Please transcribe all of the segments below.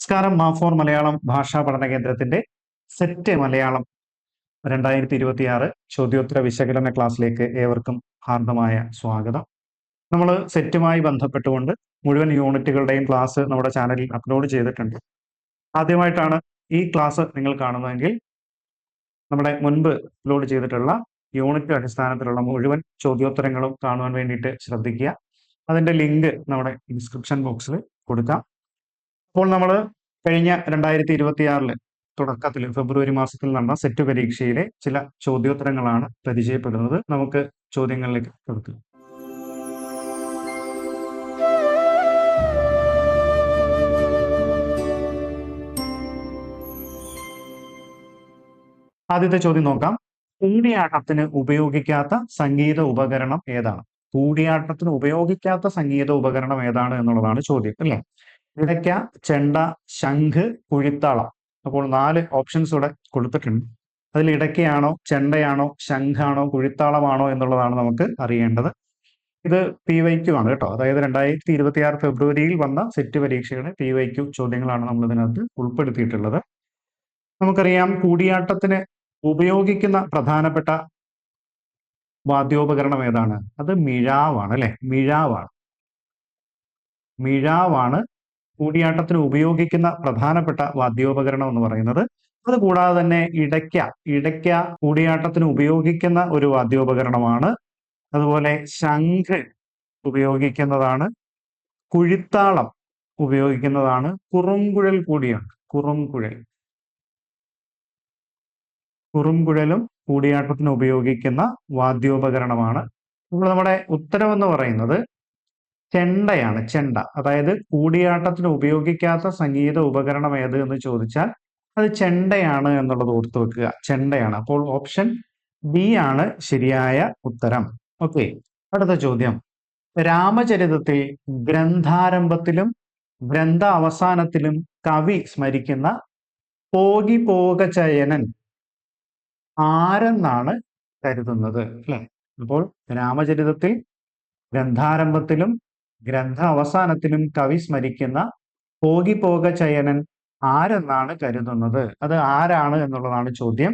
നമസ്കാരം. മാഫോർ മലയാളം ഭാഷാ പഠന കേന്ദ്രത്തിന്റെ സെറ്റ് മലയാളം 2026 ചോദ്യോത്തര വിശകലന ക്ലാസ്സിലേക്ക് ഏവർക്കും ഹാർദമായ സ്വാഗതം. നമ്മൾ സെറ്റുമായി ബന്ധപ്പെട്ടുകൊണ്ട് മുഴുവൻ യൂണിറ്റുകളുടെയും ക്ലാസ് നമ്മുടെ ചാനലിൽ അപ്ലോഡ് ചെയ്തിട്ടുണ്ട്. ആദ്യമായിട്ടാണ് ഈ ക്ലാസ് നിങ്ങൾ കാണുന്നതെങ്കിൽ നമ്മുടെ മുൻപ് അപ്ലോഡ് ചെയ്തിട്ടുള്ള യൂണിറ്റ് അടിസ്ഥാനത്തിലുള്ള മുഴുവൻ ചോദ്യോത്തരങ്ങളും കാണുവാൻ വേണ്ടിയിട്ട് ശ്രദ്ധിക്കുക. അതിന്റെ ലിങ്ക് നമ്മുടെ ഡിസ്ക്രിപ്ഷൻ ബോക്സിൽ കൊടുക്കാം. അപ്പോൾ നമ്മൾ കഴിഞ്ഞ 2026 തുടക്കത്തിൽ ഫെബ്രുവരി മാസത്തിൽ നടന്ന സെറ്റ് പരീക്ഷയിലെ ചില ചോദ്യോത്തരങ്ങളാണ് പരിചയപ്പെടുന്നത്. നമുക്ക് ചോദ്യങ്ങളിലേക്ക് കിടക്കാം. ആദ്യത്തെ ചോദ്യം നോക്കാം. കൂടിയാട്ടത്തിന് ഉപയോഗിക്കാത്ത സംഗീത ഉപകരണം ഏതാണ്? കൂടിയാട്ടത്തിന് ഉപയോഗിക്കാത്ത സംഗീത ഉപകരണം ഏതാണ് എന്നുള്ളതാണ് ചോദ്യം, അല്ലേ? ഇടയ്ക്ക, ചെണ്ട, ശംഖ്, കുഴിത്താളം. അപ്പോൾ 4 ഓപ്ഷൻസ് ഇവിടെ കൊടുത്തിട്ടുണ്ട്. അതിൽ ഇടയ്ക്കയാണോ, ചെണ്ടയാണോ, ശംഖാണോ, കുഴിത്താളമാണോ എന്നുള്ളതാണ് നമുക്ക് അറിയേണ്ടത്. ഇത് PYQ ആണ് കേട്ടോ. അതായത് 2026 ഫെബ്രുവരിയിൽ വന്ന സെറ്റ് പരീക്ഷയുടെ PYQ ചോദ്യങ്ങളാണ് നമ്മൾ ഇതിനകത്ത് ഉൾപ്പെടുത്തിയിട്ടുള്ളത്. നമുക്കറിയാം, കൂടിയാട്ടത്തിന് ഉപയോഗിക്കുന്ന പ്രധാനപ്പെട്ട വാദ്യോപകരണം ഏതാണ്? അത് മിഴാവാണ്, അല്ലെ? മിഴാവാണ് കൂടിയാട്ടത്തിന് ഉപയോഗിക്കുന്ന പ്രധാനപ്പെട്ട വാദ്യോപകരണം എന്ന് പറയുന്നത്. അതുകൂടാതെ തന്നെ ഇടയ്ക്ക കൂടിയാട്ടത്തിന് ഉപയോഗിക്കുന്ന ഒരു വാദ്യോപകരണമാണ്. അതുപോലെ ശംഖ് ഉപയോഗിക്കുന്നതാണ്, കുഴിത്താളം ഉപയോഗിക്കുന്നതാണ്, കുറുംകുഴൽ കൂടിയാണ്. കുറുംകുഴലും കൂടിയാട്ടത്തിന് ഉപയോഗിക്കുന്ന വാദ്യോപകരണമാണ്. അപ്പോൾ നമ്മുടെ ഉത്തരവെന്ന് പറയുന്നത് ചെണ്ടയാണ്. ചെണ്ട. അതായത് കൂടിയാട്ടത്തിന് ഉപയോഗിക്കാത്ത സംഗീത ഉപകരണം ഏത് എന്ന് ചോദിച്ചാൽ അത് ചെണ്ടയാണ് എന്നുള്ളത് ഓർത്തു വെക്കുക. ചെണ്ടയാണ്. അപ്പോൾ ഓപ്ഷൻ ബി ആണ് ശരിയായ ഉത്തരം. ഓക്കെ, അടുത്ത ചോദ്യം. രാമചരിതത്തിൽ ഗ്രന്ഥാരംഭത്തിലും ഗ്രന്ഥ അവസാനത്തിലും കവി സ്മരിക്കുന്ന പോകിപോകചയനൻ ആരെന്നാണ് കരുതുന്നത്, അല്ലെ? അപ്പോൾ രാമചരിതത്തിൽ ഗ്രന്ഥാരംഭത്തിലും ഗ്രന്ഥ അവസാനത്തിലും കവി സ്മരിക്കുന്ന പോകിപോകചയനൻ ആരെന്നാണ് കരുതുന്നത്? അത് ആരാണ് എന്നുള്ളതാണ് ചോദ്യം.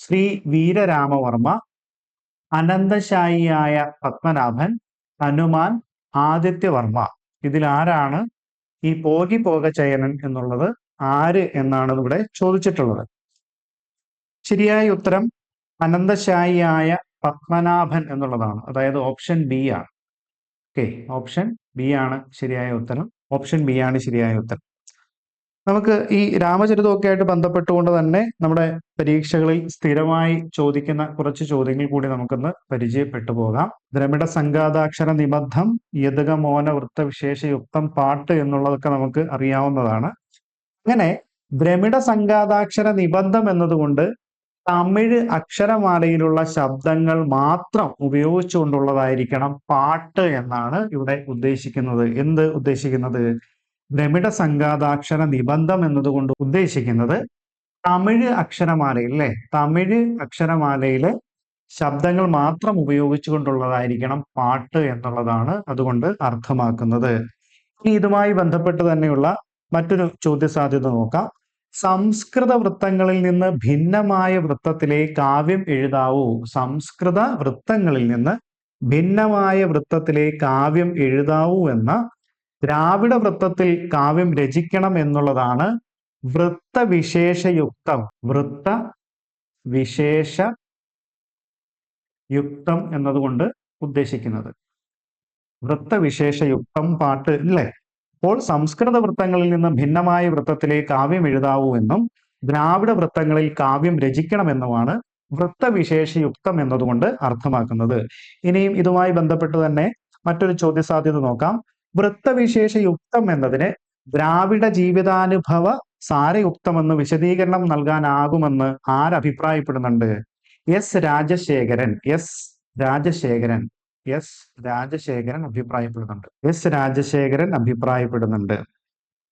ശ്രീ വീരരാമവർമ്മ, അനന്തശായിയായ പത്മനാഭൻ, ഹനുമാൻ, ആദിത്യവർമ്മ. ഇതിൽ ആരാണ് ഈ പോകിപോകചയനൻ എന്നുള്ളത്? ആര് എന്നാണ് ഇവിടെ ചോദിച്ചിട്ടുള്ളത്. ശരിയായ ഉത്തരം അനന്തശായിയായ പത്മനാഭൻ എന്നുള്ളതാണ്. അതായത് ഓപ്ഷൻ ബി ആണ്. ഓക്കെ, ഓപ്ഷൻ ബി ആണ് ശരിയായ ഉത്തരം. നമുക്ക് ഈ രാമചരിതമൊക്കെ ആയിട്ട് ബന്ധപ്പെട്ടുകൊണ്ട് തന്നെ നമ്മുടെ പരീക്ഷകളിൽ സ്ഥിരമായി ചോദിക്കുന്ന കുറച്ച് ചോദ്യങ്ങൾ കൂടി നമുക്കൊന്ന് പരിചയപ്പെട്ടു പോകാം. ദ്രമിഡ സംഘാതാക്ഷര നിബദ്ധം, യതുകമോന വൃത്തവിശേഷയുക്തം, പാട്ട് എന്നുള്ളതൊക്കെ നമുക്ക് അറിയാവുന്നതാണ്. അങ്ങനെ ദ്രമിഡ സംഘാതാക്ഷര നിബദ്ധം എന്നതുകൊണ്ട് തമിഴ് അക്ഷരമാലയിലുള്ള ശബ്ദങ്ങൾ മാത്രം ഉപയോഗിച്ചുകൊണ്ടുള്ളതായിരിക്കണം പാട്ട് എന്നാണ് ഇവിടെ ഉദ്ദേശിക്കുന്നത്. എന്ത് ഉദ്ദേശിക്കുന്നത്? ദ്രമിഡ സംഘാതാക്ഷര നിബന്ധം എന്നതുകൊണ്ട് ഉദ്ദേശിക്കുന്നത് തമിഴ് അക്ഷരമാലയിൽ, അല്ലെ? തമിഴ് അക്ഷരമാലയിലെ ശബ്ദങ്ങൾ മാത്രം ഉപയോഗിച്ചുകൊണ്ടുള്ളതായിരിക്കണം പാട്ട് എന്നുള്ളതാണ് അതുകൊണ്ട് അർത്ഥമാക്കുന്നത്. ഇനി ഇതുമായി ബന്ധപ്പെട്ട് തന്നെയുള്ള മറ്റൊരു ചോദ്യസാധ്യത നോക്കാം. സംസ്കൃത വൃത്തങ്ങളിൽ നിന്ന് ഭിന്നമായ വൃത്തത്തിലെ കാവ്യം എഴുതാവൂ. സംസ്കൃത വൃത്തങ്ങളിൽ നിന്ന് ഭിന്നമായ വൃത്തത്തിലെ കാവ്യം എഴുതാവൂ എന്ന ദ്രാവിഡ വൃത്തത്തിൽ കാവ്യം രചിക്കണം എന്നുള്ളതാണ് വൃത്തവിശേഷയുക്തം എന്നതുകൊണ്ട് ഉദ്ദേശിക്കുന്നത്. വൃത്തവിശേഷയുക്തം പാട്ട്, അല്ലേ? അപ്പോൾ സംസ്കൃത വൃത്തങ്ങളിൽ നിന്ന് ഭിന്നമായ വൃത്തത്തിലെ കാവ്യം എഴുതാവൂ എന്നും ദ്രാവിഡ വൃത്തങ്ങളിൽ കാവ്യം രചിക്കണമെന്നുമാണ് വൃത്തവിശേഷയുക്തം എന്നതുകൊണ്ട് അർത്ഥമാക്കുന്നത്. ഇനിയും ഇതുമായി ബന്ധപ്പെട്ട് തന്നെ മറ്റൊരു ചോദ്യസാധ്യത നോക്കാം. വൃത്തവിശേഷയുക്തം എന്നതിന് ദ്രാവിഡ ജീവിതാനുഭവ സാരയുക്തമെന്ന് വിശദീകരണം നൽകാനാകുമെന്ന് ആരഭിപ്രായപ്പെടുന്നുണ്ട്? എസ് രാജശേഖരൻ അഭിപ്രായപ്പെടുന്നുണ്ട്.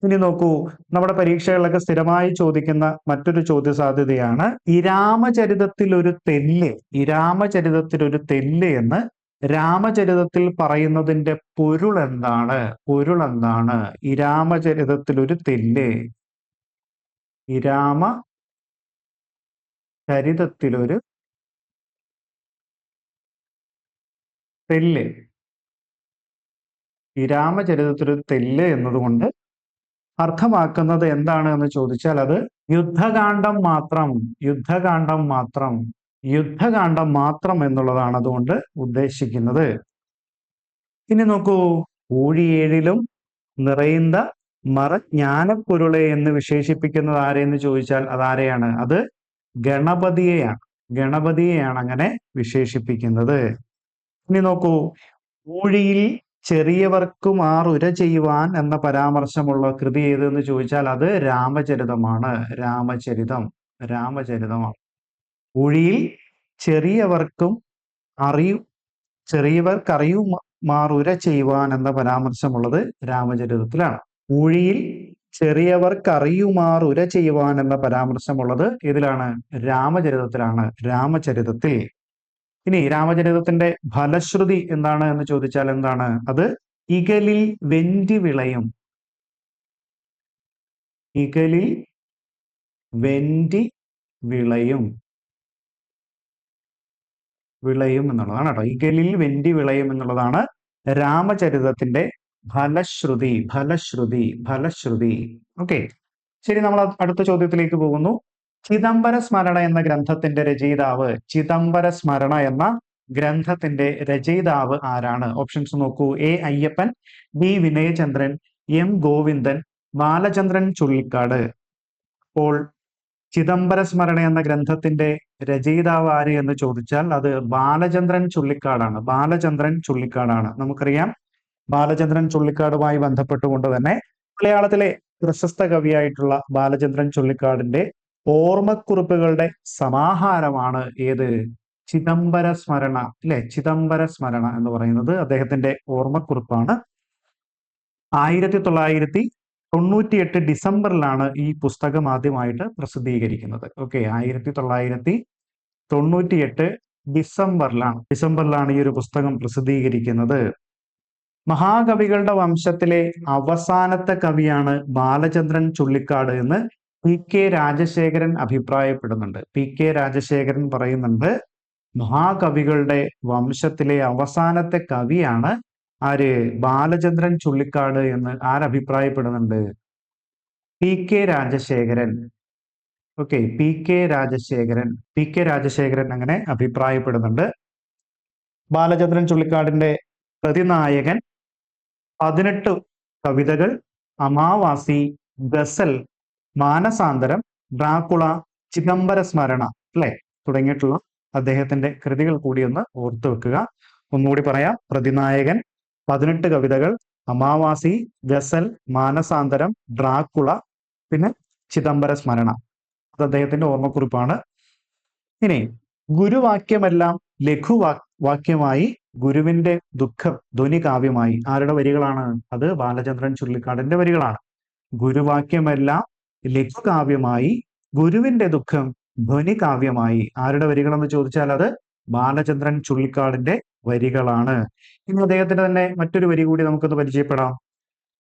ഇനി നോക്കൂ, നമ്മുടെ പരീക്ഷകളിലൊക്കെ സ്ഥിരമായി ചോദിക്കുന്ന മറ്റൊരു ചോദ്യസാധ്യതയാണ് ഇരാമചരിതത്തിൽ ഒരു തെല്ല് എന്ന് രാമചരിതത്തിൽ പറയുന്നതിന്റെ പൊരുൾ എന്താണ്? ഇരാമചരിതത്തിൽ ഒരു തെല്ല് ഈ രാമചരിതത്തിലൊരു തെല്ല്. ഈ രാമചരിതത്തിലൊരു തെല്ല് എന്നതുകൊണ്ട് അർത്ഥമാക്കുന്നത് എന്താണ് എന്ന് ചോദിച്ചാൽ അത് യുദ്ധകാന്ഡം മാത്രം, യുദ്ധകാന്ഡം മാത്രം, യുദ്ധകാന്ഡം മാത്രം എന്നുള്ളതാണ് അതുകൊണ്ട് ഉദ്ദേശിക്കുന്നത്. ഇനി നോക്കൂ, ഊഴിയേഴിലും നിറയുന്ന മറജ്ഞാനപ്പൊരുളെ എന്ന് വിശേഷിപ്പിക്കുന്നത് ആരെന്ന് ചോദിച്ചാൽ അതാരെയാണ്? അത് ഗണപതിയെയാണ്. ഗണപതിയെയാണ് അങ്ങനെ വിശേഷിപ്പിക്കുന്നത്. ഇനി നോക്കൂ, ഊഴിയിൽ ചെറിയവർക്കുമാറുര ചെയ്യുവാൻ എന്ന പരാമർശമുള്ള കൃതി ഏതെന്ന് ചോദിച്ചാൽ അത് രാമചരിതമാണ്. രാമചരിതം, രാമചരിതമാണ്. ഊഴിയിൽ ചെറിയവർക്കും ചെറിയവർക്കറിയുമാറുര ചെയ്യുവാൻ എന്ന പരാമർശമുള്ളത് രാമചരിതത്തിലാണ്. ഊഴിയിൽ ചെറിയവർക്കറിയുമാറുര ചെയ്യുവാൻ എന്ന പരാമർശമുള്ളത് ഇതിലാണ്? രാമചരിതത്തിലാണ്. രാമചരിതത്തിൽ. ഇനി രാമചരിതത്തിന്റെ ഫലശ്രുതി എന്താണ് എന്ന് ചോദിച്ചാൽ എന്താണ്? അത് ഇകലിൽ വെന്റി വിളയും. ഇകലിൽ വെന്റി വിളയും, വിളയും എന്നുള്ളതാണ് കേട്ടോ. ഇകലിൽ വെന്റി വിളയും എന്നുള്ളതാണ് രാമചരിതത്തിന്റെ ഫലശ്രുതി. ഫലശ്രുതി, ഫലശ്രുതി. ഓക്കെ, ശരി, നമ്മൾ അടുത്ത ചോദ്യത്തിലേക്ക് പോകുന്നു. ചിദംബര സ്മരണ എന്ന ഗ്രന്ഥത്തിന്റെ രചയിതാവ്, ചിദംബര സ്മരണ എന്ന ഗ്രന്ഥത്തിന്റെ രചയിതാവ് ആരാണ്? ഓപ്ഷൻസ് നോക്കൂ. A Ayyappan, B Vinayachandran, M Govindan, Balachandran Chullikkad. അപ്പോൾ ചിദംബര സ്മരണ എന്ന ഗ്രന്ഥത്തിന്റെ രചയിതാവ് ആര് എന്ന് ചോദിച്ചാൽ അത് ബാലചന്ദ്രൻ ചുള്ളിക്കാടാണ്. ബാലചന്ദ്രൻ ചുള്ളിക്കാടാണ്. നമുക്കറിയാം, ബാലചന്ദ്രൻ ചുള്ളിക്കാടുമായി ബന്ധപ്പെട്ടുകൊണ്ട് തന്നെ മലയാളത്തിലെ പ്രശസ്ത കവിയായിട്ടുള്ള ബാലചന്ദ്രൻ ചുള്ളിക്കാടിന്റെ ഓർമ്മക്കുറിപ്പുകളുടെ സമാഹാരമാണ് ഏത്? ചിദംബര സ്മരണ, അല്ലെ? ചിദംബര സ്മരണ എന്ന് പറയുന്നത് അദ്ദേഹത്തിന്റെ ഓർമ്മക്കുറിപ്പാണ്. 1998 ഡിസംബറിലാണ് ഈ പുസ്തകം ആദ്യമായിട്ട് പ്രസിദ്ധീകരിക്കുന്നത്. ഓക്കെ, 1998 ഡിസംബറിലാണ് ഈ ഒരു പുസ്തകം പ്രസിദ്ധീകരിക്കുന്നത്. മഹാകവികളുടെ വംശത്തിലെ അവസാനത്തെ കവിയാണ് ബാലചന്ദ്രൻ ചുള്ളിക്കാട് എന്ന് പി കെ രാജശേഖരൻ അഭിപ്രായപ്പെടുന്നുണ്ട്. പി കെ രാജശേഖരൻ പറയുന്നുണ്ട്, മഹാകവികളുടെ വംശത്തിലെ അവസാനത്തെ കവിയാണ് ആര്? ബാലചന്ദ്രൻ ചുള്ളിക്കാട് എന്ന് ആരഭിപ്രായപ്പെടുന്നുണ്ട്? P K Rajasekharan. Okay, P K Rajasekharan അങ്ങനെ അഭിപ്രായപ്പെടുന്നുണ്ട്. ബാലചന്ദ്രൻ ചുള്ളിക്കാടിന്റെ പ്രതിനായകൻ, 18 കവിതകൾ, അമാവാസി, ഗസൽ, മാനസാന്തരം, ഡ്രാക്കുള, ചിദംബര സ്മരണ, അല്ലെ, തുടങ്ങിയിട്ടുള്ള അദ്ദേഹത്തിന്റെ കൃതികൾ കൂടി ഒന്ന് ഓർത്തു വെക്കുക. ഒന്നുകൂടി പറയാം. പ്രതിനായകൻ, 18 കവിതകൾ, അമാവാസി, ഗസൽ, മാനസാന്തരം, ഡ്രാക്കുള, പിന്നെ ചിദംബര സ്മരണ. അത് അദ്ദേഹത്തിന്റെ ഓർമ്മക്കുറിപ്പാണ്. ഇനി ഗുരുവാക്യമെല്ലാം ലഘുവാക്യമായി, ഗുരുവിന്റെ ദുഃഖം ധ്വനി കാവ്യമായി. ആരുടെ വരികളാണ്? അത് ബാലചന്ദ്രൻ ചുള്ളിക്കാടിന്റെ വരികളാണ്. ഗുരുവാക്യമെല്ലാം ലഘുകാവ്യമായി, ഗുരുവിന്റെ ദുഃഖം ധ്വനി കാവ്യമായി. ആരുടെ വരികളെന്ന് ചോദിച്ചാൽ അത് ബാലചന്ദ്രൻ ചുള്ളിക്കാടിന്റെ വരികളാണ്. ഇനി അദ്ദേഹത്തിന്റെ തന്നെ മറ്റൊരു വരി കൂടി നമുക്കൊന്ന് പരിചയപ്പെടാം.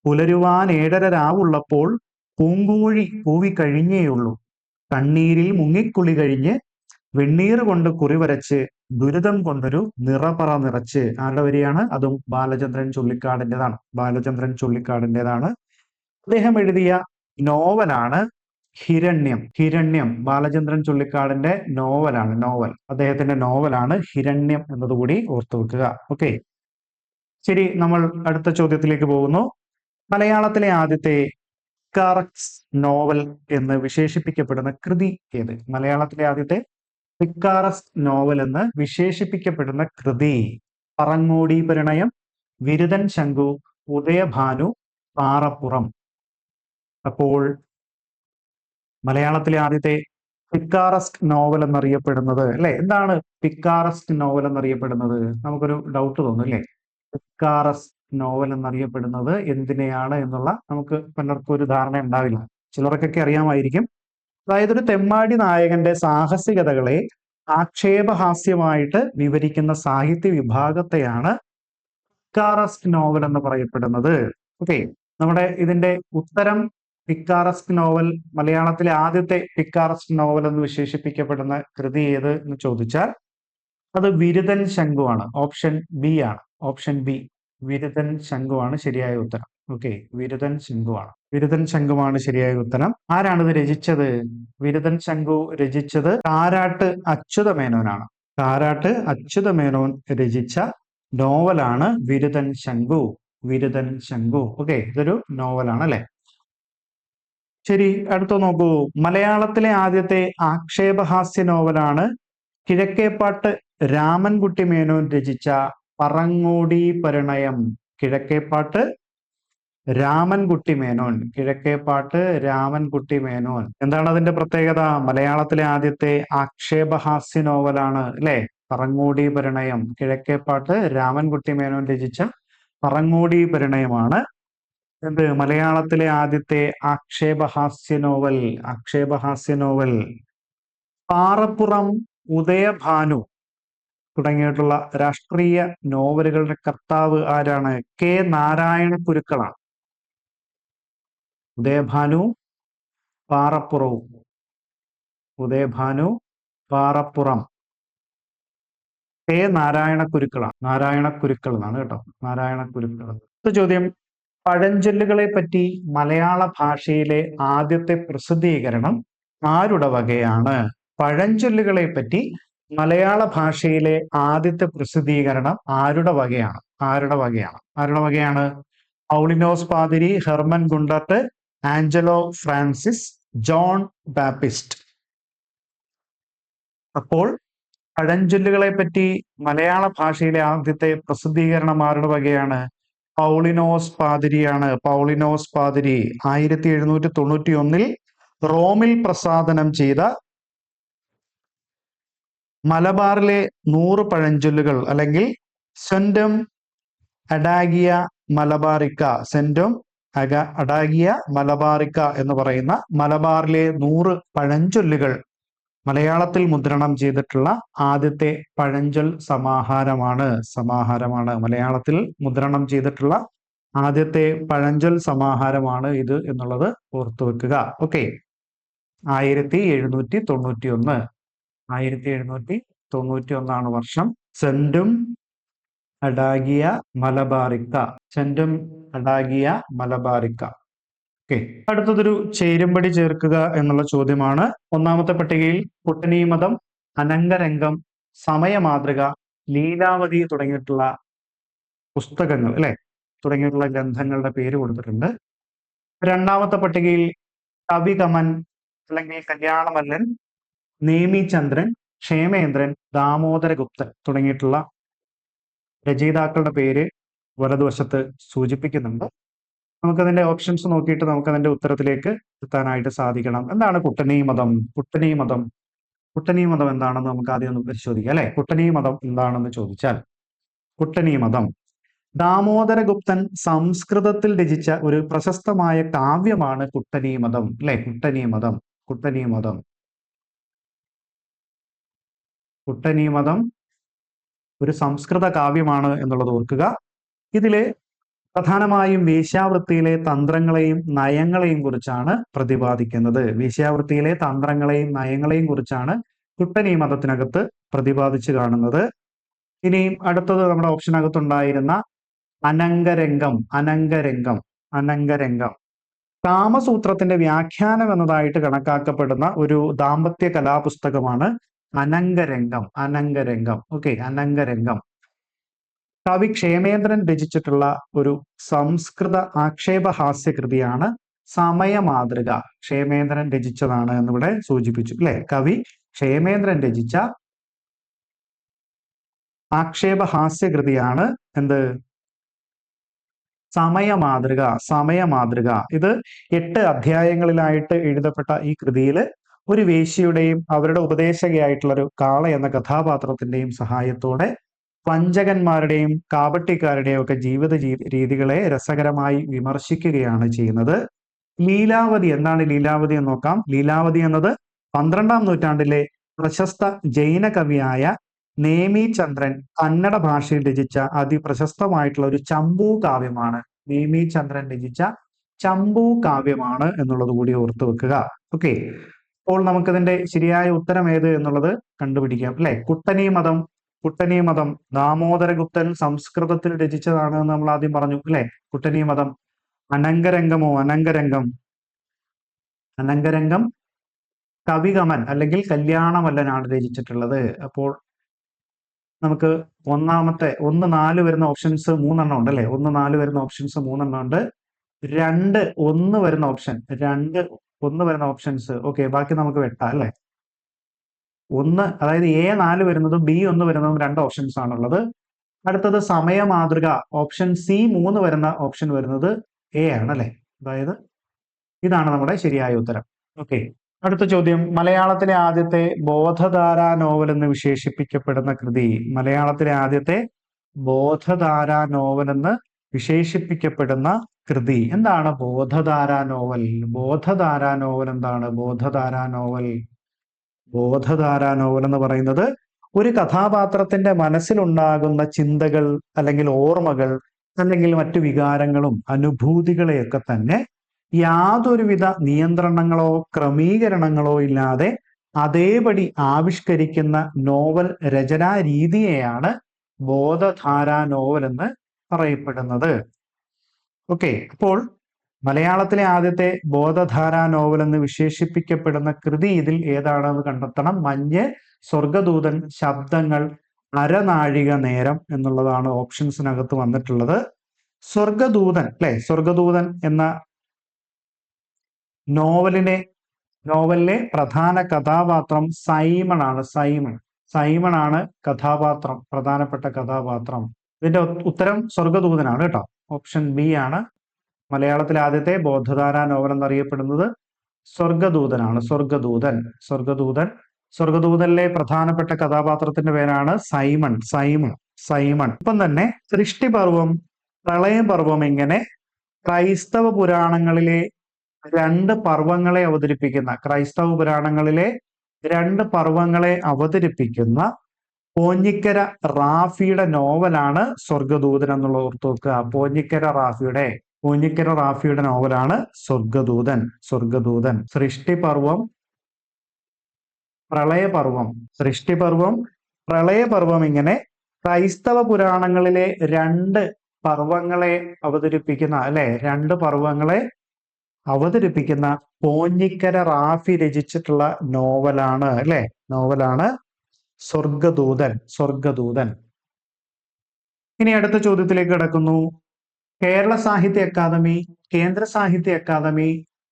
പുലരുവാൻ 7:30 രാവുള്ളപ്പോൾ പൂങ്കൂഴി പൂവി കഴിഞ്ഞേയുള്ളൂ, കണ്ണീരിൽ മുങ്ങിക്കുളി കഴിഞ്ഞ് വെണ്ണീർ കൊണ്ട് കുറി വരച്ച് ദുരിതം കൊണ്ടൊരു നിറപറ നിറച്ച്. ആരുടെ വരിയാണ്? അതും ബാലചന്ദ്രൻ ചുള്ളിക്കാടിൻ്റെതാണ്. ബാലചന്ദ്രൻ ചുള്ളിക്കാടിൻ്റെതാണ്. അദ്ദേഹം എഴുതിയ നോവലാണ് ഹിരണ്യം. ഹിരണ്യം ബാലചന്ദ്രൻ ചുള്ളിക്കാടിന്റെ നോവലാണ്. അദ്ദേഹത്തിന്റെ നോവലാണ് ഹിരണ്യം എന്നതുകൂടി ഓർത്തു വെക്കുക. ഓക്കെ, ശരി, നമ്മൾ അടുത്ത ചോദ്യത്തിലേക്ക് പോകുന്നു. മലയാളത്തിലെ ആദ്യത്തെ പിക്കാറസ് നോവൽ എന്ന് വിശേഷിപ്പിക്കപ്പെടുന്ന കൃതി ഏത്? മലയാളത്തിലെ ആദ്യത്തെ പിക്കാറസ് നോവൽ എന്ന് വിശേഷിപ്പിക്കപ്പെടുന്ന കൃതി? പറങ്ങോടി പരിണയം, വിരുതൻ ശങ്കു, ഉദയഭാനു, പാറപ്പുറം. അപ്പോൾ മലയാളത്തിലെ ആദ്യത്തെ പിക്കാറസ്ക് നോവൽ എന്നറിയപ്പെടുന്നത്, അല്ലെ? എന്താണ് പിക്കാറസ്ക് നോവൽ എന്നറിയപ്പെടുന്നത്? നമുക്കൊരു ഡൗട്ട് തോന്നും, അല്ലെ? പിക്കാറസ്ക് നോവൽ എന്നറിയപ്പെടുന്നത് എന്തിനെയാണ് എന്നുള്ള നമുക്ക് പലർക്കും ഒരു ധാരണ ഉണ്ടാവില്ല. ചിലർക്കൊക്കെ അറിയാമായിരിക്കും. അതായത് ഒരു തെമ്മാടി നായകന്റെ സാഹസികതകളെ ആക്ഷേപഹാസ്യമായിട്ട് വിവരിക്കുന്ന സാഹിത്യ വിഭാഗത്തെയാണ് പിക്കാറസ്ക് നോവൽ എന്ന് പറയപ്പെടുന്നത്. ഓക്കെ, നമ്മുടെ ഇതിന്റെ ഉത്തരം പിക്കാറസ്ക് നോവൽ, മലയാളത്തിലെ ആദ്യത്തെ പിക്കാറസ്ക് നോവൽ എന്ന് വിശേഷിപ്പിക്കപ്പെടുന്ന കൃതി ഏത് എന്ന് ചോദിച്ചാൽ അത് വിരുതൻ ശംഖുവാണ്. ഓപ്ഷൻ ബി ആണ്. ഓപ്ഷൻ ബി, വിരുതൻ ശംഖുവാണ് ശരിയായ ഉത്തരം. ഓക്കെ, വിരുതൻ ശംഖുവാണ്. വിരുതൻ ശംഖുവാണ് ശരിയായ ഉത്തരം. ആരാണ് ഇത് രചിച്ചത്? വിരുതൻ ശംഖു രചിച്ചത് കാരാട്ട് അച്യുത മേനോനാണ്. കാരാട്ട് അച്യുത മേനോൻ രചിച്ച നോവലാണ് വിരുതൻ ശംഖു. വിരുതൻ ശംഖു. ഓക്കെ, ഇതൊരു നോവലാണ് അല്ലെ. ശരി, അടുത്ത നോക്കൂ. മലയാളത്തിലെ ആദ്യത്തെ ആക്ഷേപഹാസ്യ നോവലാണ് കിഴക്കേപ്പാട്ട് രാമൻകുട്ടി മേനോൻ രചിച്ച പറങ്ങോടി പരിണയം. കിഴക്കേപ്പാട്ട് രാമൻകുട്ടി മേനോൻ. കിഴക്കേപ്പാട്ട് രാമൻകുട്ടി മേനോൻ. എന്താണ് അതിന്റെ പ്രത്യേകത? മലയാളത്തിലെ ആദ്യത്തെ ആക്ഷേപഹാസ്യ നോവലാണ് അല്ലെ, പറങ്ങോടി പരിണയം. കിഴക്കേപ്പാട്ട് രാമൻകുട്ടി മേനോൻ രചിച്ച പറങ്ങോടി പരിണയമാണ് എന്ത്, മലയാളത്തിലെ ആദ്യത്തെ ആക്ഷേപഹാസ്യ നോവൽ. ആക്ഷേപഹാസ്യ നോവൽ. പാറപ്പുറം, ഉദയഭാനു തുടങ്ങിയിട്ടുള്ള രാഷ്ട്രീയ നോവലുകളുടെ കർത്താവ് ആരാണ്? കെ നാരായണ കുരുക്കളാണ്. ഉദയഭാനു, പാറപ്പുറവും. ഉദയഭാനു, പാറപ്പുറം. കെ നാരായണ കുരുക്കളാണ്. നാരായണ കുരുക്കൾ എന്നാണ് കേട്ടോ, നാരായണ കുരുക്കൾ. അടുത്ത ചോദ്യം, പഴഞ്ചൊല്ലുകളെ പറ്റി മലയാള ഭാഷയിലെ ആദ്യത്തെ പ്രസിദ്ധീകരണം ആരുടെ വകയാണ്? പഴഞ്ചൊല്ലുകളെ പറ്റി മലയാള ഭാഷയിലെ ആദ്യത്തെ പ്രസിദ്ധീകരണം ആരുടെ വകയാണ്? ആരുടെ വകയാണ്? ആരുടെ വകയാണ്? പൗളിനോസ് പാതിരി, Hermann Gundert, Angelo Francis, John Baptist. അപ്പോൾ പഴഞ്ചൊല്ലുകളെ പറ്റി മലയാള ഭാഷയിലെ ആദ്യത്തെ പ്രസിദ്ധീകരണം ആരുടെ വകയാണ്? പൗളിനോസ് പാതിരിയാണ്. പൗളിനോസ് പാതിരി 1791 റോമിൽ പ്രസാദനം ചെയ്ത മലബാറിലെ 100 പഴഞ്ചൊല്ലുകൾ അല്ലെങ്കിൽ സെന്റം അഡാഗിയ മലബാറിക്ക, സെന്റം അഡാഗിയ മലബാറിക്ക എന്ന് പറയുന്ന മലബാറിലെ 100 പഴഞ്ചൊല്ലുകൾ മലയാളത്തിൽ മുദ്രണം ചെയ്തിട്ടുള്ള ആദ്യത്തെ പഴഞ്ചൊൽ സമാഹാരമാണ്. മലയാളത്തിൽ മുദ്രണം ചെയ്തിട്ടുള്ള ആദ്യത്തെ പഴഞ്ചൊൽ സമാഹാരമാണ് ഇത് എന്നുള്ളത് ഓർത്തു വെക്കുക. ഓക്കെ, 1791. 1791 വർഷം. സെന്റും അഡാഗിയ മലബാറിക്ക. സെന്റും അഡാഗിയ മലബാറിക്ക. ഓക്കെ, അടുത്തതൊരു ചേരുംപടി ചേർക്കുക എന്നുള്ള ചോദ്യമാണ്. ഒന്നാമത്തെ പട്ടികയിൽ കുട്ടനീമതം, അനംഗരംഗം, സമയമാതൃക, ലീലാവതി തുടങ്ങിയിട്ടുള്ള പുസ്തകങ്ങൾ അല്ലെ, തുടങ്ങിയിട്ടുള്ള ഗ്രന്ഥങ്ങളുടെ പേര് കൊടുത്തിട്ടുണ്ട്. രണ്ടാമത്തെ പട്ടികയിൽ കവികമൻ അല്ലെങ്കിൽ കല്യാണമല്ലൻ, നേമിചന്ദ്രൻ, ക്ഷേമേന്ദ്രൻ, ദാമോദരഗുപ്തൻ തുടങ്ങിയിട്ടുള്ള രചയിതാക്കളുടെ പേര് വലതുവശത്ത് സൂചിപ്പിക്കുന്നുണ്ട്. നമുക്കതിന്റെ ഓപ്ഷൻസ് നോക്കിയിട്ട് നമുക്കതിന്റെ ഉത്തരത്തിലേക്ക് എത്താനായിട്ട് സാധിക്കണം. എന്താണ് കുട്ടനീമതം? കുട്ടനീമതം എന്താണെന്ന് നമുക്ക് ആദ്യം ഒന്ന് പരിശോധിക്കാം അല്ലെ. കുട്ടനീമതം എന്താണെന്ന് ചോദിച്ചാൽ, കുട്ടനീമതം ദാമോദരഗുപ്തൻ സംസ്കൃതത്തിൽ രചിച്ച ഒരു പ്രശസ്തമായ കാവ്യമാണ് കുട്ടനീമതം അല്ലെ. കുട്ടനീമതം ഒരു സംസ്കൃത കാവ്യമാണ് എന്നുള്ളത് ഓർക്കുക. ഇതില് പ്രധാനമായും വേശ്യാവൃത്തിയിലെ തന്ത്രങ്ങളെയും നയങ്ങളെയും കുറിച്ചാണ് പ്രതിപാദിക്കുന്നത്. വേശ്യാവൃത്തിയിലെ തന്ത്രങ്ങളെയും നയങ്ങളെയും കുറിച്ചാണ് കുട്ടനീമതത്തിനകത്ത് പ്രതിപാദിച്ചു കാണുന്നത്. ഇനിയും അടുത്തത് നമ്മുടെ ഓപ്ഷനകത്തുണ്ടായിരുന്ന അനംഗരംഗം. കാമസൂത്രത്തിന്റെ വ്യാഖ്യാനം എന്നതായിട്ട് കണക്കാക്കപ്പെടുന്ന ഒരു ദാമ്പത്യ കലാപുസ്തകമാണ് അനംഗരംഗം. ഓക്കെ, അനംഗരംഗം. കവി ക്ഷേമേന്ദ്രൻ രചിച്ചിട്ടുള്ള ഒരു സംസ്കൃത ആക്ഷേപഹാസ്യ കൃതിയാണ് സമയമാതൃക. ക്ഷേമേന്ദ്രൻ രചിച്ചതാണ് എന്നിവിടെ സൂചിപ്പിച്ചു അല്ലെ. കവി ക്ഷേമേന്ദ്രൻ രചിച്ച ആക്ഷേപഹാസ്യ കൃതിയാണ് എന്ത്? സമയമാതൃക. ഇത് 8 അധ്യായങ്ങളിലായിട്ട് എഴുതപ്പെട്ട ഈ കൃതിയിൽ ഒരു വേശ്യയുടെയും അവരുടെ ഉപദേശകയായിട്ടുള്ള ഒരു കാള എന്ന കഥാപാത്രത്തിന്റെയും സഹായത്തോടെ വഞ്ചകന്മാരുടെയും കാപട്യക്കാരുടെയും ഒക്കെ ജീവിത രീതികളെ രസകരമായി വിമർശിക്കുകയാണ് ചെയ്യുന്നത്. ലീലാവതി, എന്താണ് ലീലാവതി എന്ന് നോക്കാം. ലീലാവതി എന്നത് 12ാം നൂറ്റാണ്ടിലെ പ്രശസ്ത ജൈന കവിയായ നേമിചന്ദ്രൻ കന്നഡ ഭാഷയിൽ രചിച്ച അതിപ്രശസ്തമായിട്ടുള്ള ഒരു ചമ്പു കാവ്യമാണ്. നേമിചന്ദ്രൻ രചിച്ച ചമ്പു കാവ്യമാണ് എന്നുള്ളത് കൂടി ഓർത്തു വെക്കുക. ഓക്കെ, അപ്പോൾ നമുക്കിതിന്റെ ശരിയായ ഉത്തരം ഏത് എന്നുള്ളത് കണ്ടുപിടിക്കാം അല്ലെ. കുട്ടനീ മതം ദാമോദരഗുപ്തൻ സംസ്കൃതത്തിൽ രചിച്ചതാണ് എന്ന് നമ്മൾ ആദ്യം പറഞ്ഞു അല്ലെ. കുട്ടനീ മതം. അനങ്കരംഗം കവികമൻ അല്ലെങ്കിൽ കല്യാണമല്ലനാണ് രചിച്ചിട്ടുള്ളത്. അപ്പോൾ നമുക്ക് ഒന്നാമത്തെ 1, 4 വരുന്ന ഓപ്ഷൻസ് 3 ഉണ്ട് അല്ലെ. 1, 4 വരുന്ന ഓപ്ഷൻസ് 3 ഉണ്ട്. 2, 1 വരുന്ന ഓപ്ഷൻസ് ഓക്കെ, ബാക്കി നമുക്ക് വെട്ടാം അല്ലെ. 1, അതായത് A4 വരുന്നതും B1 വരുന്നതും 2 ഓപ്ഷൻസ് ആണുള്ളത്. അടുത്തത് സമയമാതൃക ഓപ്ഷൻ C3 വരുന്ന ഓപ്ഷൻ വരുന്നത് A ആണ് അല്ലെ. അതായത് ഇതാണ് നമ്മുടെ ശരിയായ ഉത്തരം. ഓക്കെ, അടുത്ത ചോദ്യം. മലയാളത്തിലെ ആദ്യത്തെ ബോധധാരാ നോവൽ എന്ന് വിശേഷിപ്പിക്കപ്പെടുന്ന കൃതി. മലയാളത്തിലെ ആദ്യത്തെ ബോധധാരാ നോവൽ എന്ന് വിശേഷിപ്പിക്കപ്പെടുന്ന കൃതി എന്താണ്? ബോധധാരാ നോവൽ. ബോധധാരാ നോവൽ എന്താണ്? ബോധധാരാ നോവൽ എന്ന് പറയുന്നത് ഒരു കഥാപാത്രത്തിന്റെ മനസ്സിലുണ്ടാകുന്ന ചിന്തകൾ അല്ലെങ്കിൽ ഓർമ്മകൾ അല്ലെങ്കിൽ മറ്റു വികാരങ്ങളും അനുഭൂതികളെയൊക്കെ തന്നെ യാതൊരുവിധ നിയന്ത്രണങ്ങളോ ക്രമീകരണങ്ങളോ ഇല്ലാതെ അതേപടി ആവിഷ്കരിക്കുന്ന നോവൽ രചനാ രീതിയെയാണ് ബോധധാരാ നോവൽ എന്ന് പറയപ്പെടുന്നത്. ഓക്കെ, അപ്പോൾ മലയാളത്തിലെ ആദ്യത്തെ ബോധധാരാ നോവൽ എന്ന് വിശേഷിപ്പിക്കപ്പെടുന്ന കൃതി ഇതിൽ ഏതാണെന്ന് കണ്ടെത്തണം. മഞ്ഞ്, സ്വർഗദൂതൻ, ശബ്ദങ്ങൾ, അരനാഴിക നേരം എന്നുള്ളതാണ് ഓപ്ഷൻസിനകത്ത് വന്നിട്ടുള്ളത്. സ്വർഗദൂതൻ അല്ലെ. സ്വർഗദൂതൻ എന്ന നോവലിലെ പ്രധാന കഥാപാത്രം സൈമൺ ആണ്. സൈമൺ ആണ് പ്രധാനപ്പെട്ട കഥാപാത്രം. ഇതിന്റെ ഉത്തരം സ്വർഗദൂതനാണ് കേട്ടോ. ഓപ്ഷൻ ബി ആണ് മലയാളത്തിലെ ആദ്യത്തെ ബോധധാരാ നോവൽ എന്നറിയപ്പെടുന്നത്. സ്വർഗദൂതനാണ്. സ്വർഗദൂതനിലെ പ്രധാനപ്പെട്ട കഥാപാത്രത്തിന്റെ പേരാണ് സൈമൺ. ഇപ്പം തന്നെ സൃഷ്ടിപർവം, പ്രളയപർവം ഇങ്ങനെ ക്രൈസ്തവ പുരാണങ്ങളിലെ 2 പർവ്വങ്ങളെ അവതരിപ്പിക്കുന്ന പോഞ്ഞിക്കര റാഫിയുടെ നോവലാണ് സ്വർഗദൂതൻ എന്നുള്ളത് ഓർത്തു വെക്കുക. പോഞ്ഞിക്കര റാഫിയുടെ നോവലാണ് സ്വർഗദൂതൻ. സൃഷ്ടിപർവം, പ്രളയപർവം ഇങ്ങനെ ക്രൈസ്തവ പുരാണങ്ങളിലെ 2 പർവ്വങ്ങളെ അവതരിപ്പിക്കുന്ന പോഞ്ഞിക്കര റാഫി രചിച്ചിട്ടുള്ള നോവലാണ് സ്വർഗദൂതൻ. ഇനി അടുത്ത ചോദ്യത്തിലേക്ക് കടക്കുന്നു. കേരള സാഹിത്യ അക്കാദമി, കേന്ദ്ര സാഹിത്യ അക്കാദമി,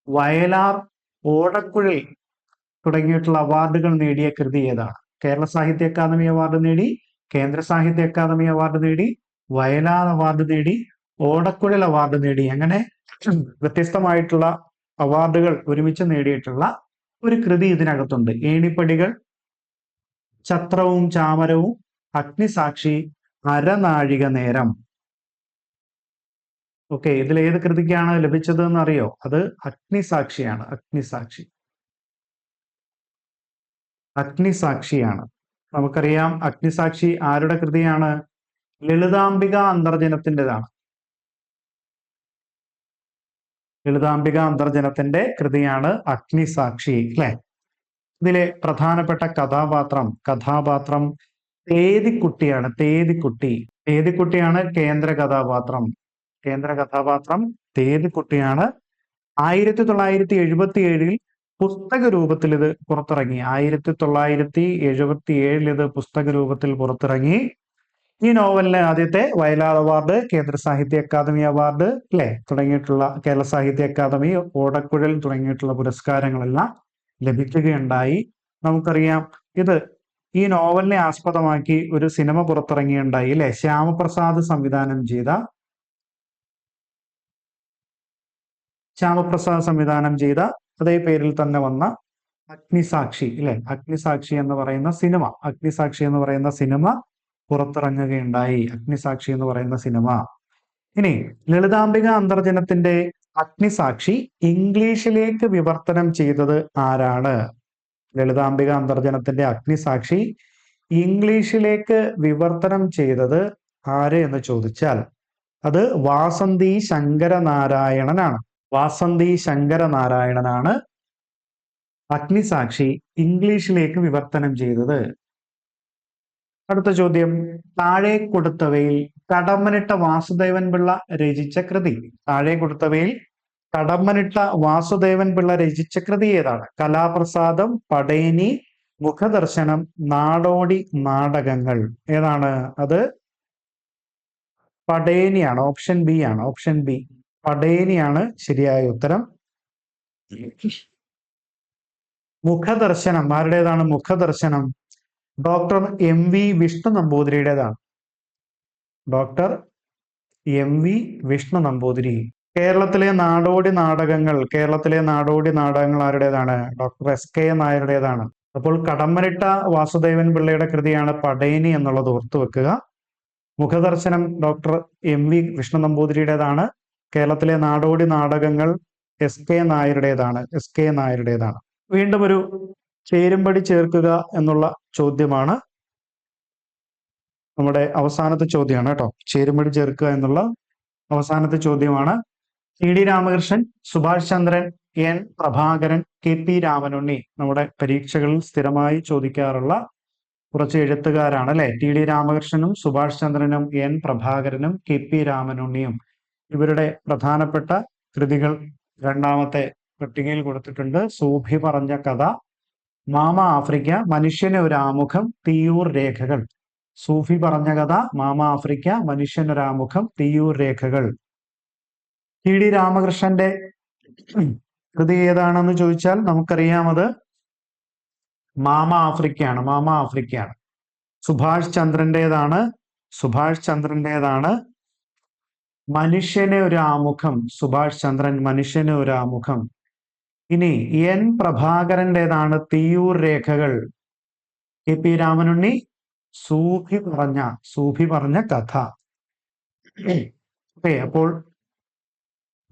വയലാർ, ഓടക്കുഴൽ തുടങ്ങിയിട്ടുള്ള അവാർഡുകൾ നേടിയ കൃതി ഏതാണ്? കേരള സാഹിത്യ അക്കാദമി അവാർഡ് നേടി, കേന്ദ്ര സാഹിത്യ അക്കാദമി അവാർഡ് നേടി, വയലാർ അവാർഡ് നേടി, ഓടക്കുഴൽ അവാർഡ് നേടി. അങ്ങനെ വ്യത്യസ്തമായിട്ടുള്ള അവാർഡുകൾ ഒരുമിച്ച് നേടിയിട്ടുള്ള ഒരു കൃതി ഇതിനകത്തുണ്ട്. ഏണിപ്പടികൾ, ഛത്രവും ചാമരവും, അഗ്നിസാക്ഷി, അരനാഴിക നേരം. ഓക്കെ, ഇതിൽ ഏത് കൃതിക്കാണ് ലഭിച്ചത് എന്ന് അറിയോ? അത് അഗ്നിസാക്ഷിയാണ്. അഗ്നിസാക്ഷിയാണ്. നമുക്കറിയാം അഗ്നിസാക്ഷി ആരുടെ കൃതിയാണ്? ലളിതാംബിക അന്തർജനത്തിൻ്റെതാണ്. ലളിതാംബിക അന്തർജനത്തിന്റെ കൃതിയാണ് അഗ്നിസാക്ഷി അല്ലെ. ഇതിലെ പ്രധാനപ്പെട്ട കഥാപാത്രം തേതിക്കുട്ടിയാണ്. തേതിക്കുട്ടിയാണ് കേന്ദ്ര കഥാപാത്രം. തേതിക്കുട്ടിയാണ്. 1977 പുസ്തക രൂപത്തിൽ ഇത് പുറത്തിറങ്ങി. 1977 ഇത് പുസ്തക രൂപത്തിൽ പുറത്തിറങ്ങി. ഈ നോവലിന് ആദ്യത്തെ വയലാർ അവാർഡ്, കേന്ദ്ര സാഹിത്യ അക്കാദമി അവാർഡ് തുടങ്ങിയിട്ടുള്ള കേരള സാഹിത്യ അക്കാദമി, ഓടക്കുഴൽ തുടങ്ങിയിട്ടുള്ള പുരസ്കാരങ്ങളെല്ലാം ലഭിക്കുകയുണ്ടായി. നമുക്കറിയാം ഈ നോവലിനെ ആസ്പദമാക്കി ഒരു സിനിമ പുറത്തിറങ്ങിയുണ്ടായി അല്ലെ. ശ്യാമപ്രസാദ് സംവിധാനം ചെയ്ത അതേ പേരിൽ തന്നെ വന്ന അഗ്നിസാക്ഷി എന്ന് പറയുന്ന സിനിമ പുറത്തിറങ്ങുകയുണ്ടായി. അഗ്നിസാക്ഷി എന്ന് പറയുന്ന സിനിമ. ഇനി ലളിതാംബിക അന്തർജനത്തിന്റെ അഗ്നിസാക്ഷി ഇംഗ്ലീഷിലേക്ക് വിവർത്തനം ചെയ്തത് ആരാണ്? ലളിതാംബിക അന്തർജനത്തിന്റെ അഗ്നിസാക്ഷി ഇംഗ്ലീഷിലേക്ക് വിവർത്തനം ചെയ്തത് ആര് എന്ന് ചോദിച്ചാൽ അത് വാസന്തി ശങ്കരനാരായണനാണ്. വാസന്തി ശങ്കരനാരായണനാണ് അഗ്നിസാക്ഷി ഇംഗ്ലീഷിലേക്ക് വിവർത്തനം ചെയ്തത്. അടുത്ത ചോദ്യം, താഴെ കൊടുത്തവയിൽ കടമ്മനിട്ട വാസുദേവൻ പിള്ള രചിച്ച കൃതി. താഴെ കൊടുത്തവയിൽ കടമ്മനിട്ട വാസുദേവൻ പിള്ള രചിച്ച കൃതി ഏതാണ്? കലാപ്രസാദം, പടേനി, മുഖദർശനം, നാടോടി നാടകങ്ങൾ. ഏതാണ് അത്? പടേനിയാണ്. ഓപ്ഷൻ ബി ആണ്. ഓപ്ഷൻ ബി, പടേനിയാണ് ശരിയായ ഉത്തരം. മുഖദർശനം ആരുടേതാണ്? മുഖദർശനം ഡോക്ടർ എം വി വിഷ്ണു നമ്പൂതിരിയുടേതാണ്. Doctor M V Vishnu Namboothiri. കേരളത്തിലെ നാടോടി നാടകങ്ങൾ ആരുടേതാണ്? ഡോക്ടർ എസ് കെ നായരുടേതാണ്. അപ്പോൾ കടമ്മനിട്ട വാസുദേവൻ പിള്ളയുടെ കൃതിയാണ് പടേനി എന്നുള്ളത് ഓർത്തു വെക്കുക. മുഖദർശനം ഡോക്ടർ എം വി വിഷ്ണു നമ്പൂതിരിയുടേതാണ്. കേരളത്തിലെ നാടോടി നാടകങ്ങൾ എസ് കെ നായരുടേതാണ്. വീണ്ടും ഒരു ചേരുംപടി ചേർക്കുക എന്നുള്ള ചോദ്യമാണ് നമ്മുടെ അവസാനത്തെ ചോദ്യമാണ് കേട്ടോ. ചേരുംപടി ചേർക്കുക എന്നുള്ള അവസാനത്തെ ചോദ്യമാണ്. T D Ramakrishnan, Subhash Chandran, N Prabhakaran, K P Ramanunni. നമ്മുടെ പരീക്ഷകളിൽ സ്ഥിരമായി ചോദിക്കാറുള്ള കുറച്ച് എഴുത്തുകാരാണ് അല്ലെ. ടി ഡി രാമകൃഷ്ണനും സുഭാഷ് ചന്ദ്രനും എൻ പ്രഭാകരനും കെ പി രാമനുണ്ണിയും. ഇവരുടെ പ്രധാനപ്പെട്ട കൃതികൾ രണ്ടാമത്തെ പട്ടികയിൽ കൊടുത്തിട്ടുണ്ട്. സൂഫി പറഞ്ഞ കഥ, മാമ ആഫ്രിക്ക, മനുഷ്യന് ഒരു ആമുഖം, തിയ്യൂർ രേഖകൾ. സൂഫി പറഞ്ഞ കഥ, മാമ ആഫ്രിക്ക, മനുഷ്യനൊരാമുഖം, തിയ്യൂർ രേഖകൾ. ടി ഡി രാമകൃഷ്ണന്റെ കൃതി ഏതാണെന്ന് ചോദിച്ചാൽ നമുക്കറിയാമത് മാമ ആഫ്രിക്കയാണ്. സുഭാഷ് ചന്ദ്രന്റേതാണ് മനുഷ്യന് ഒരു ആമുഖം. സുഭാഷ് ചന്ദ്രൻ മനുഷ്യന് ഒരു ആമുഖം. ഇനി എൻ പ്രഭാകരന്റേതാണ് തിയ്യൂർ രേഖകൾ. കെ പി രാമനുണ്ണി സൂഫി പറഞ്ഞ കഥ. ഓക്കെ, അപ്പോൾ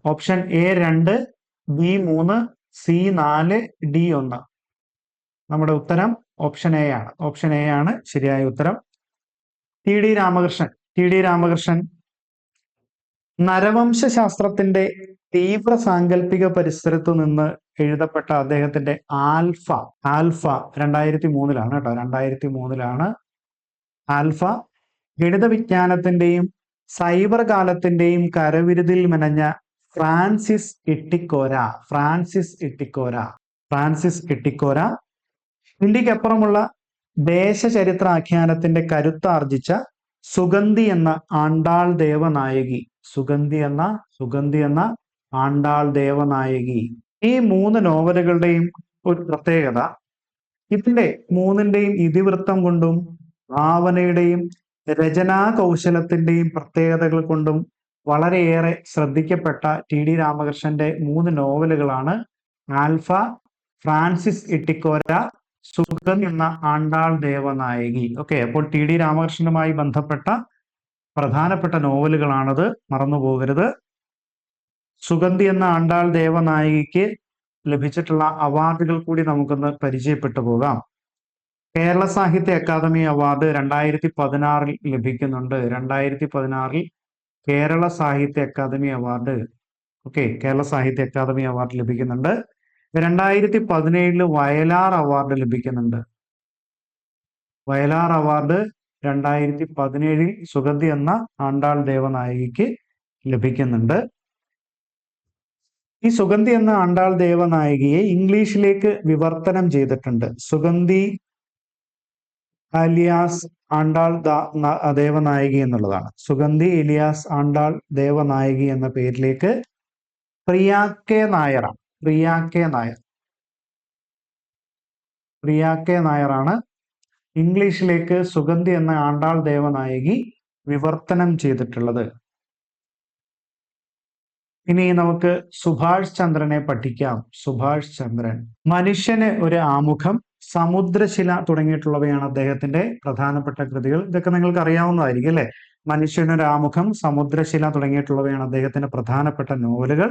option A 2, B 3, C 4, D 1. നമ്മുടെ ഉത്തരം ഓപ്ഷൻ എ ആണ്. ഓപ്ഷൻ എ ആണ് ശരിയായ ഉത്തരം. ടി ഡി രാമകൃഷ്ണൻ നരവംശാസ്ത്രത്തിന്റെ തീവ്ര സാങ്കല്പിക പരിസരത്തു നിന്ന് എഴുതപ്പെട്ട അദ്ദേഹത്തിന്റെ ആൽഫ 2003 കേട്ടോ. 2003 ആൽഫ ഗണിത വിജ്ഞാനത്തിന്റെയും സൈബർ കാലത്തിന്റെയും കരവിരുതിൽ മെനഞ്ഞ ഫ്രാൻസിസ് ഇട്ടിക്കോര ഇന്ത്യക്കപ്പുറമുള്ള ദേശചരിത്രാഖ്യാനത്തിന്റെ കരുത്താർജിച്ച സുഗന്ധി എന്ന ആണ്ടാൾ ദേവനായകി. ഈ 3 നോവലുകളുടെയും ഒരു പ്രത്യേകത, ഇതിന്റെ 3ന്റെയും ഇതിവൃത്തം കൊണ്ടും ഭാവനയുടെയും രചനാ കൗശലത്തിന്റെയും പ്രത്യേകതകൾ കൊണ്ടും വളരെയേറെ ശ്രദ്ധിക്കപ്പെട്ട ടി ഡി രാമകൃഷ്ണന്റെ 3 നോവലുകളാണ് ആൽഫ, ഫ്രാൻസിസ് ഇട്ടിക്കോര, സുഗന്ധി എന്ന ആണ്ടാൾ ദേവനായകി. ഓക്കെ, അപ്പോൾ ടി ഡി രാമകൃഷ്ണനുമായി ബന്ധപ്പെട്ട പ്രധാനപ്പെട്ട നോവലുകളാണത്, മറന്നുപോകരുത്. സുഗന്ധി എന്ന ആണ്ടാൾ ദേവനായകിക്ക് ലഭിച്ചിട്ടുള്ള അവാർഡുകൾ കൂടി നമുക്കൊന്ന് പരിചയപ്പെട്ടു പോകാം. കേരള സാഹിത്യ അക്കാദമി അവാർഡ് 2016 ലഭിക്കുന്നുണ്ട്. 2016 കേരള സാഹിത്യ അക്കാദമി അവാർഡ് ലഭിക്കുന്നുണ്ട്. 2017 വയലാർ അവാർഡ് ലഭിക്കുന്നുണ്ട്. വയലാർ അവാർഡ് 2017 സുഗന്ധി എന്ന ആണ്ടാൾ ദേവനായകിക്ക് ലഭിക്കുന്നുണ്ട്. ഈ സുഗന്ധി എന്ന ആണ്ടാൾ ദേവനായകിയെ ഇംഗ്ലീഷിലേക്ക് വിവർത്തനം ചെയ്തിട്ടുണ്ട്. സുഗന്ധി അലിയാസ് ആണ്ടാൾ ദേവനായകി എന്നുള്ളതാണ്. സുഗന്ധി ഇലിയാസ് ആണ്ടാൾ ദേവനായകി എന്ന പേരിലേക്ക് പ്രിയ കെ നായരാണ് ഇംഗ്ലീഷിലേക്ക് സുഗന്ധി എന്ന ആണ്ടാൾ ദേവനായകി വിവർത്തനം ചെയ്തിട്ടുള്ളത്. ഇനി നമുക്ക് സുഭാഷ് ചന്ദ്രനെ പഠിക്കാം. സുഭാഷ് ചന്ദ്രൻ മനുഷ്യന് ഒരു ആമുഖം, സമുദ്രശില തുടങ്ങിയിട്ടുള്ളവയാണ് അദ്ദേഹത്തിന്റെ പ്രധാനപ്പെട്ട കൃതികൾ. ഇതൊക്കെ നിങ്ങൾക്ക് അറിയാവുന്നതായിരിക്കും അല്ലെ. മനുഷ്യനൊരു ആമുഖം, സമുദ്രശില തുടങ്ങിയിട്ടുള്ളവയാണ് അദ്ദേഹത്തിന്റെ പ്രധാനപ്പെട്ട നോവലുകൾ.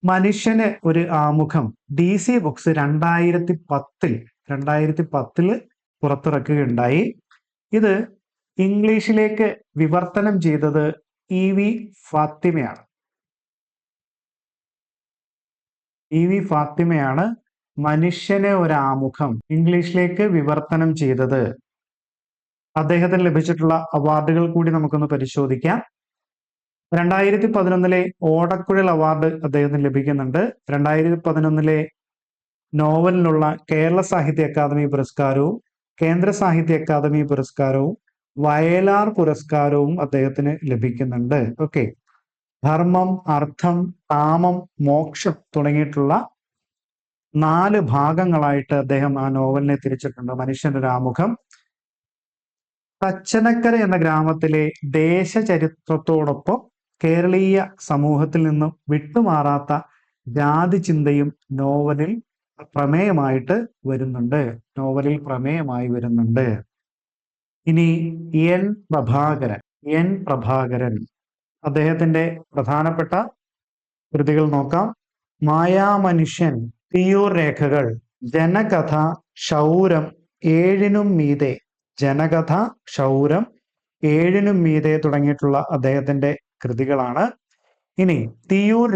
മനുഷ്യന് ഒരു ആമുഖം DC ബുക്സ് 2010 പുറത്തിറക്കുകയുണ്ടായി. ഇത് ഇംഗ്ലീഷിലേക്ക് വിവർത്തനം ചെയ്തത് EV ഫാത്തിമയാണ്. വി ഫാത്തിമയാണ് മനുഷ്യനെ ഒരാമുഖം ഇംഗ്ലീഷിലേക്ക് വിവർത്തനം ചെയ്തത്. അദ്ദേഹത്തിന് ലഭിച്ചിട്ടുള്ള അവാർഡുകൾ കൂടി നമുക്കൊന്ന് പരിശോധിക്കാം. 2011 ഓടക്കുഴൽ അവാർഡ് അദ്ദേഹത്തിന് ലഭിക്കുന്നുണ്ട്. 2011 നോവലിനുള്ള കേരള സാഹിത്യ അക്കാദമി പുരസ്കാരവും കേന്ദ്ര സാഹിത്യ അക്കാദമി പുരസ്കാരവും വയലാർ പുരസ്കാരവും അദ്ദേഹത്തിന് ലഭിക്കുന്നുണ്ട്. ഓക്കെ, ധർമ്മം, അർത്ഥം, കാമം, മോക്ഷം തുടങ്ങിയിട്ടുള്ള 4 ഭാഗങ്ങളായിട്ട് അദ്ദേഹം ആ നോവലിനെ തിരിച്ചിട്ടുണ്ട്. മനുഷ്യന്റെ ആമുഖം തച്ചനക്കര എന്ന ഗ്രാമത്തിലെ ദേശചരിത്രത്തോടൊപ്പം കേരളീയ സമൂഹത്തിൽ നിന്നും വിട്ടുമാറാത്ത ജാതി ചിന്തയും നോവലിൽ പ്രമേയമായിട്ട് വരുന്നുണ്ട്. ഇനി എൻ പ്രഭാകരൻ അദ്ദേഹത്തിന്റെ പ്രധാനപ്പെട്ട കൃതികൾ നോക്കാം. മായാമനുഷ്യൻ, തിയ്യൂർ രേഖകൾ, ജനകഥ, ക്ഷൗരം, ഏഴിനും മീതെ, തുടങ്ങിയിട്ടുള്ള അദ്ദേഹത്തിന്റെ കൃതികളാണ്. ഇനി തിയ്യൂർ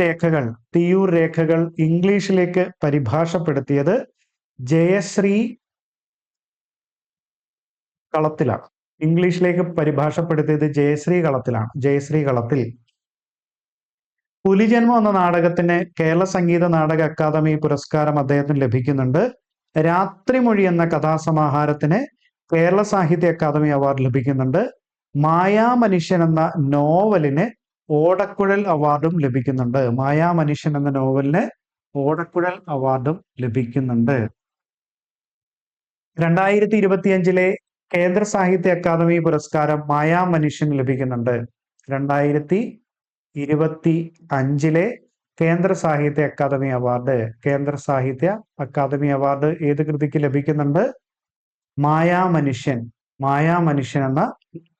രേഖകൾ ഇംഗ്ലീഷിലേക്ക് പരിഭാഷപ്പെടുത്തിയത് ജയശ്രീ കളത്തിലാണ്. ജയശ്രീ കളത്തിൽ. പുലിജന്മം എന്ന നാടകത്തിന് കേരള സംഗീത നാടക അക്കാദമി പുരസ്കാരം അദ്ദേഹത്തിന് ലഭിക്കുന്നുണ്ട്. രാത്രിമൊഴി എന്ന കഥാസമാഹാരത്തിന് കേരള സാഹിത്യ അക്കാദമി അവാർഡ് ലഭിക്കുന്നുണ്ട്. മായാമനുഷ്യൻ എന്ന നോവലിന് ഓടക്കുഴൽ അവാർഡും ലഭിക്കുന്നുണ്ട്. 2025 കേന്ദ്ര സാഹിത്യ അക്കാദമി പുരസ്കാരം മായാമനുഷ്യന് ലഭിക്കുന്നുണ്ട്. 2025 കേന്ദ്ര സാഹിത്യ അക്കാദമി അവാർഡ് ഏത് കൃതിക്ക് ലഭിക്കുന്നുണ്ട്? മായാമനുഷ്യൻ എന്ന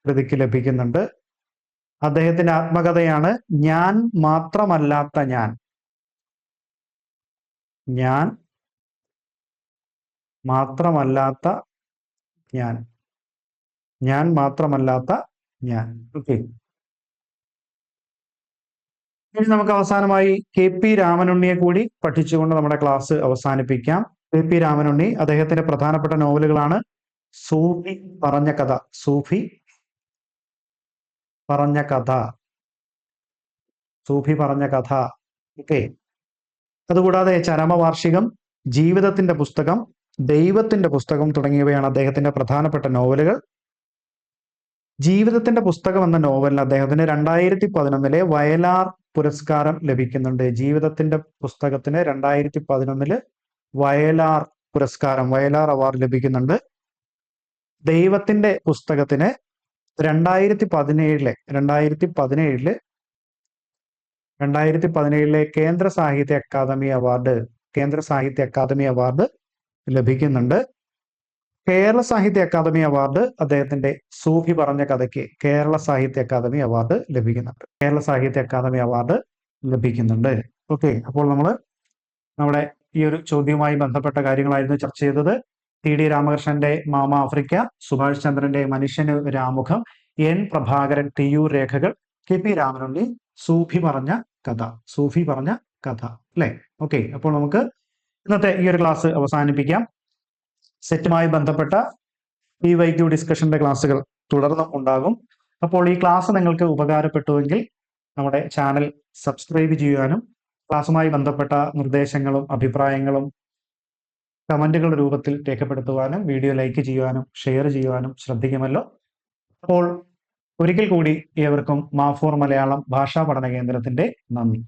കൃതിക്ക് ലഭിക്കുന്നുണ്ട്. അദ്ദേഹത്തിന്റെ ആത്മകഥയാണ് ഞാൻ മാത്രമല്ലാത്ത ഞാൻ. ഓക്കെ, ഇനി നമുക്ക് അവസാനമായി KP രാമനുണ്ണിയെ കൂടി പഠിച്ചുകൊണ്ട് നമ്മുടെ ക്ലാസ് അവസാനിപ്പിക്കാം. KP രാമനുണ്ണി, അദ്ദേഹത്തിന്റെ പ്രധാനപ്പെട്ട നോവലുകളാണ് സൂഫി പറഞ്ഞ കഥ. ഓക്കെ, അതുകൂടാതെ ചരമവാർഷികം, ജീവിതത്തിന്റെ പുസ്തകം, ദൈവത്തിന്റെ പുസ്തകം തുടങ്ങിയവയാണ് അദ്ദേഹത്തിന്റെ പ്രധാനപ്പെട്ട നോവലുകൾ. ജീവിതത്തിന്റെ പുസ്തകം എന്ന നോവലിന് അദ്ദേഹത്തിന് 2011 വയലാർ പുരസ്കാരം ലഭിക്കുന്നുണ്ട്. ജീവിതത്തിന്റെ പുസ്തകത്തിന് 2011 വയലാർ അവാർഡ് ലഭിക്കുന്നുണ്ട്. ദൈവത്തിന്റെ പുസ്തകത്തിന് 2017 കേന്ദ്ര സാഹിത്യ അക്കാദമി അവാർഡ് ലഭിക്കുന്നുണ്ട്. കേരള സാഹിത്യ അക്കാദമി അവാർഡ് അദ്ദേഹത്തിന്റെ സൂഫി പറഞ്ഞ കഥയ്ക്ക് കേരള സാഹിത്യ അക്കാദമി അവാർഡ് ലഭിക്കുന്നുണ്ട്. ഓക്കെ, അപ്പോൾ നമ്മൾ നമ്മുടെ ഈ ഒരു ചോദ്യവുമായി ബന്ധപ്പെട്ട കാര്യങ്ങളായിരുന്നു ചർച്ച ചെയ്തത്. TD രാമകൃഷ്ണന്റെ മാമ ആഫ്രിക്ക, സുഭാഷ് ചന്ദ്രന്റെ മനുഷ്യന് ഒരു ആമുഖം, N പ്രഭാകരൻ തിയ്യൂർ രേഖകൾ, KP രാമനുണ്ണി സൂഫി പറഞ്ഞ കഥ അല്ലെ? ഓക്കെ, അപ്പോൾ നമുക്ക് ഇന്നത്തെ ഈ ഒരു ക്ലാസ് അവസാനിപ്പിക്കാം. സെറ്റുമായി ബന്ധപ്പെട്ട PYQ ഡിസ്കഷന്റെ ക്ലാസ്സുകൾ തുടർന്നും ഉണ്ടാകും. അപ്പോൾ ഈ ക്ലാസ് നിങ്ങൾക്ക് ഉപകാരപ്പെട്ടുവെങ്കിൽ നമ്മുടെ ചാനൽ സബ്സ്ക്രൈബ് ചെയ്യുവാനും ക്ലാസ്സുമായി ബന്ധപ്പെട്ട നിർദ്ദേശങ്ങളും അഭിപ്രായങ്ങളും കമന്റുകളുടെ രൂപത്തിൽ രേഖപ്പെടുത്തുവാനും വീഡിയോ ലൈക്ക് ചെയ്യുവാനും ഷെയർ ചെയ്യുവാനും ശ്രദ്ധിക്കുമല്ലോ. അപ്പോൾ ഒരിക്കൽ കൂടി ഏവർക്കും മാ4 മലയാളം ഭാഷാ പഠന കേന്ദ്രത്തിന്റെ നന്ദി.